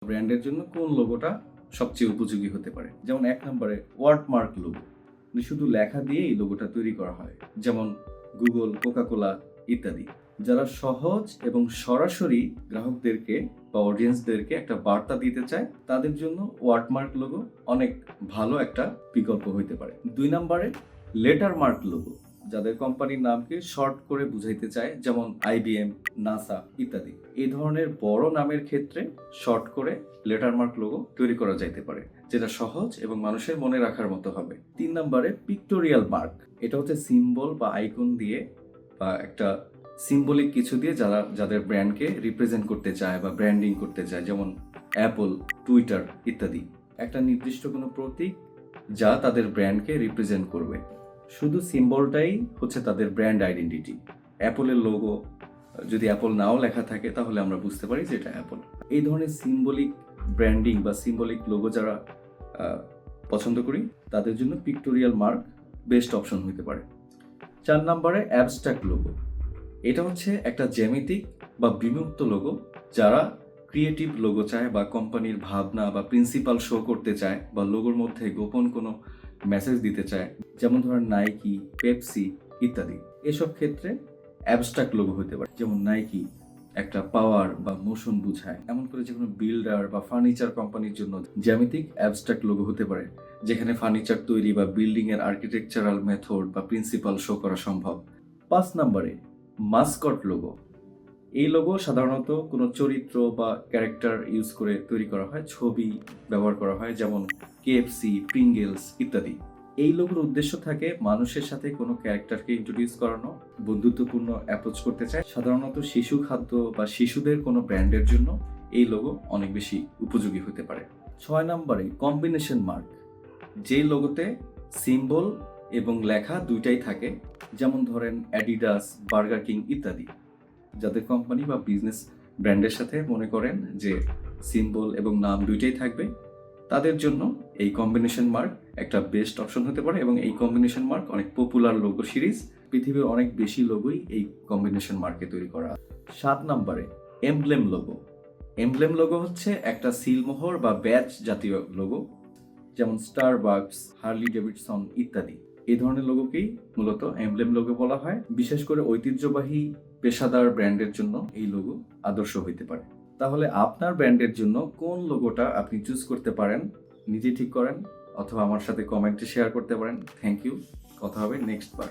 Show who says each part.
Speaker 1: ব্র্যান্ডের জন্য কোন লোগোটা সবচেয়ে উপযোগী হতে পারে? যেমন ১ নম্বরে ওয়ার্ডমার্ক লোগো। শুধু লেখা দিয়ে এই লোগোটা তৈরি করা হয়, যেমন গুগল, কোকাকোলা ইত্যাদি। যারা সহজ এবং সরাসরি গ্রাহকদেরকে বা অডিয়েন্সদেরকে একটা বার্তা দিতে চায়, তাদের জন্য ওয়ার্ডমার্ক লোগো অনেক ভালো একটা বিকল্প হইতে পারে। ২ নম্বরে লেটারমার্ক লোগো, যাদের কোম্পানির নামকে শর্ট করে বুঝাইতে চায়, যেমন IBM, নাসা ইত্যাদি। এই ধরনের বড় নামের ক্ষেত্রে শর্ট করে লেটারমার্ক লোগো তৈরি করা যাইতে পারে, যেটা সহজ এবং মানুষের মনে রাখার মতো হবে। ৩ নম্বরে পিক্টোরিয়াল মার্ক। এটা হচ্ছে সিম্বল বা আইকন দিয়ে বা একটা সিম্বলিক কিছু দিয়ে যাদের ব্র্যান্ডকে রিপ্রেজেন্ট করতে চায় বা ব্র্যান্ডিং করতে চায়, যেমন অ্যাপল, টুইটার ইত্যাদি। একটা নির্দিষ্ট কোনো প্রতীক যা তাদের ব্র্যান্ডকে রিপ্রেজেন্ট করবে। শুধু সিম্বলটাই হচ্ছে তাদের ব্র্যান্ড আইডেন্টিটি। অ্যাপলের লোগো যদি অ্যাপল নাও লেখা থাকে, তাহলে আমরা বুঝতে পারি যে এটা অ্যাপল। এই ধরনের সিম্বলিক ব্র্যান্ডিং বা সিম্বলিক লোগো যারা পছন্দ করি, তাদের জন্য পিক্টোরিয়াল মার্ক বেস্ট অপশন হতে পারে। ৪ নম্বরে অ্যাবস্ট্রাক্ট লোগো। এটা হচ্ছে একটা জ্যামিতিক বা বিমূর্ত লোগো। যারা ক্রিয়েটিভ লোগো চায় বা কোম্পানির ভাবনা বা প্রিন্সিপাল শো করতে চায় বা লোগোর মধ্যে গোপন কোনো মেসেজ দিতে চায়, যেমন ধরেন নাইকি, পেপসি ইত্যাদি। এসব ক্ষেত্রে অ্যাবস্ট্রাক্ট লোগো হতে পারে। যেমন নাইকি একটা পাওয়ার বা মোশন বুঝায়, এমন করে যে কোনো বিল্ডার বা ফার্নিচার কোম্পানির জন্য জ্যামিতিক অ্যাবস্ট্রাক্ট লোগো হতে পারে, যেখানে ফার্নিচার তৈরি বা বিল্ডিং এর আর্কিটেকচারাল মেথড বা প্রিন্সিপাল শো করা সম্ভব। 5 নম্বরে মাস্কট লোগো। এই লোগো সাধারণত কোনো চরিত্র বা ক্যারেক্টার ইউজ করে তৈরি করা হয়, ছবি ব্যবহার করা হয়, যেমন KFC, প্রিঙ্গেলস ইত্যাদি। এই লোগোর উদ্দেশ্য থাকে মানুষের সাথে কোনো ক্যারেক্টারকে ইন্ট্রোডিউস করানো, বন্ধুত্বপূর্ণ অ্যাপ্রোচ করতে চায়। সাধারণত শিশু খাদ্য বা শিশুদের কোনো ব্র্যান্ডের জন্য এই লোগো অনেক বেশি উপযোগী হতে পারে। 6 নম্বরে কম্বিনেশন মার্ক, যে লোগোতে সিম্বল এবং লেখা দুইটাই থাকে, যেমন ধরেন অ্যাডিডাস, বার্গার কিং ইত্যাদি। যাদের কোম্পানি বা বিজনেস ব্র্যান্ডের সাথে মনে করেন যে সিম্বল এবং নাম দুইটাই থাকবে, তাদের জন্য এই কম্বিনেশন মার্ক একটা বেস্ট অপশন হতে পারে। এবং এই কম্বিনেশন মার্ক অনেক পপুলার লোগো সিরিজ, পৃথিবীর অনেক বেশি লোগোই এই কম্বিনেশন মার্কে তৈরি করা। 7 নম্বরে এমব্লেম লোগো। এমব্লেম লোগো হচ্ছে একটা সিলমোহর বা ব্যাজ জাতীয় লোগো, যেমন স্টারবাকস, হার্লি ডেভিডসন ইত্যাদি। এই ধরনের লোগোকেই মূলত এমব্লেম লোগো বলা হয়। বিশেষ করে ঐতিহ্যবাহী পেশাদার ব্র্যান্ডের জন্য এই লোগো আদর্শ হইতে পারে। তাহলে আপনার ব্র্যান্ডের জন্য কোন লোগোটা আপনি চুজ করতে পারেন, নিজে ঠিক করেন অথবা আমার সাথে কমেন্টে শেয়ার করতে পারেন। Thank you. কথা হবে নেক্সট বার।